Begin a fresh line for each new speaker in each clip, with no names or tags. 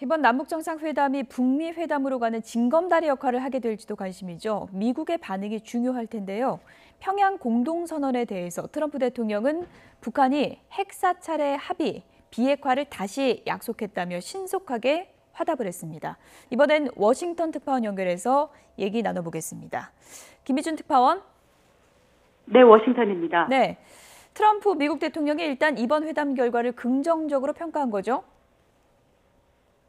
이번 남북정상회담이 북미 회담으로 가는 징검다리 역할을 하게 될지도 관심이죠. 미국의 반응이 중요할 텐데요. 평양 공동선언에 대해서 트럼프 대통령은 북한이 핵사찰의 합의, 비핵화를 다시 약속했다며 신속하게 화답을 했습니다. 이번엔 워싱턴 특파원 연결해서 얘기 나눠보겠습니다. 김희준 특파원.
네, 워싱턴입니다.
네, 트럼프 미국 대통령이 일단 이번 회담 결과를 긍정적으로 평가한 거죠?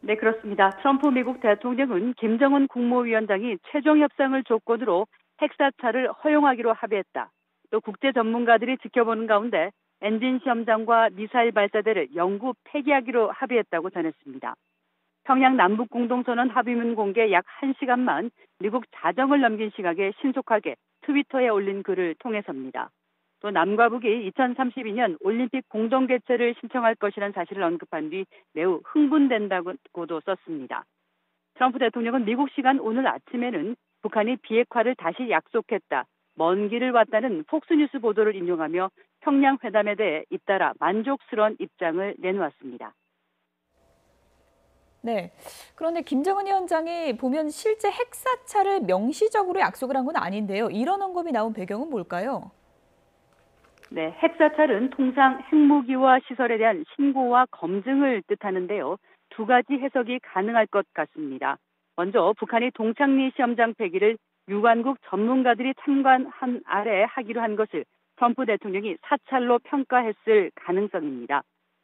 네, 그렇습니다. 트럼프 미국 대통령은 김정은 국무위원장이 최종 협상을 조건으로 핵사찰을 허용하기로 합의했다. 또 국제 전문가들이 지켜보는 가운데 엔진 시험장과 미사일 발사대를 영구 폐기하기로 합의했다고 전했습니다. 평양 남북 공동선언 합의문 공개 약 1시간만 미국 자정을 넘긴 시각에 신속하게 트위터에 올린 글을 통해서입니다. 또 남과 북이 2032년 올림픽 공동 개최를 신청할 것이라는 사실을 언급한 뒤 매우 흥분된다고도 썼습니다. 트럼프 대통령은 미국 시간 오늘 아침에는 북한이 비핵화를 다시 약속했다, 먼 길을 왔다는 폭스뉴스 보도를 인용하며 평양 회담에 대해 잇따라 만족스러운 입장을 내놓았습니다.
네. 그런데 김정은 위원장이 보면 실제 핵사찰을 명시적으로 약속을 한 건 아닌데요. 이런 언급이 나온 배경은 뭘까요?
네, 핵사찰은 통상 핵무기와 시설에 대한 신고와 검증을 뜻하는데요. 두 가지 해석이 가능할 것 같습니다. 먼저 북한이 동창리 시험장 폐기를 유관국 전문가들이 참관한 아래 하기로 한 것을 트럼프 대통령이 사찰로 평가했을 가능성입니다.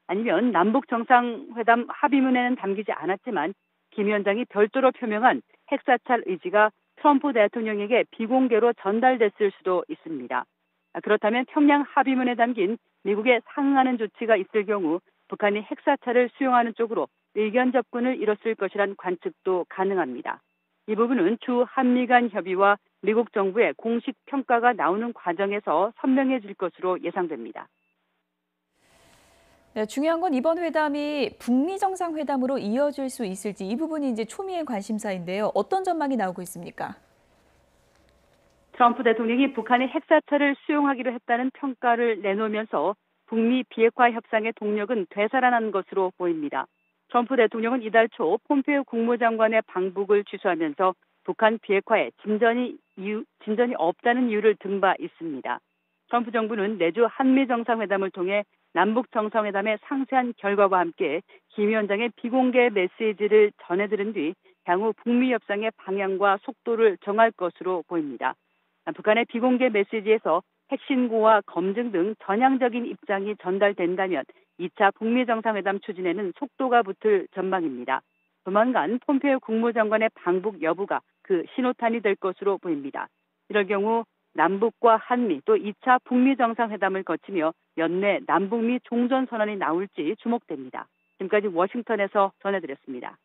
아니면 남북 정상회담 합의문에는 담기지 않았지만 김 위원장이 별도로 표명한 핵사찰 의지가 트럼프 대통령에게 비공개로 전달됐을 수도 있습니다. 그렇다면 평양 합의문에 담긴 미국의 상응하는 조치가 있을 경우 북한이 핵사찰을 수용하는 쪽으로 의견 접근을 이뤘을 것이란 관측도 가능합니다. 이 부분은 주 한미 간 협의와 미국 정부의 공식 평가가 나오는 과정에서 선명해질 것으로 예상됩니다.
네, 중요한 건 이번 회담이 북미 정상회담으로 이어질 수 있을지 이 부분이 이제 초미의 관심사인데요. 어떤 전망이 나오고 있습니까?
트럼프 대통령이 북한이 핵사찰을 수용하기로 했다는 평가를 내놓으면서 북미 비핵화 협상의 동력은 되살아난 것으로 보입니다. 트럼프 대통령은 이달 초 폼페이오 국무장관의 방북을 취소하면서 북한 비핵화에 진전이 없다는 이유를 든 바 있습니다. 트럼프 정부는 내주 한미 정상회담을 통해 남북 정상회담의 상세한 결과와 함께 김 위원장의 비공개 메시지를 전해들은 뒤 향후 북미 협상의 방향과 속도를 정할 것으로 보입니다. 북한의 비공개 메시지에서 핵신고와 검증 등 전향적인 입장이 전달된다면 2차 북미 정상회담 추진에는 속도가 붙을 전망입니다. 조만간 폼페이오 국무장관의 방북 여부가 그 신호탄이 될 것으로 보입니다. 이럴 경우 남북과 한미 또 2차 북미 정상회담을 거치며 연내 남북미 종전선언이 나올지 주목됩니다. 지금까지 워싱턴에서 전해드렸습니다.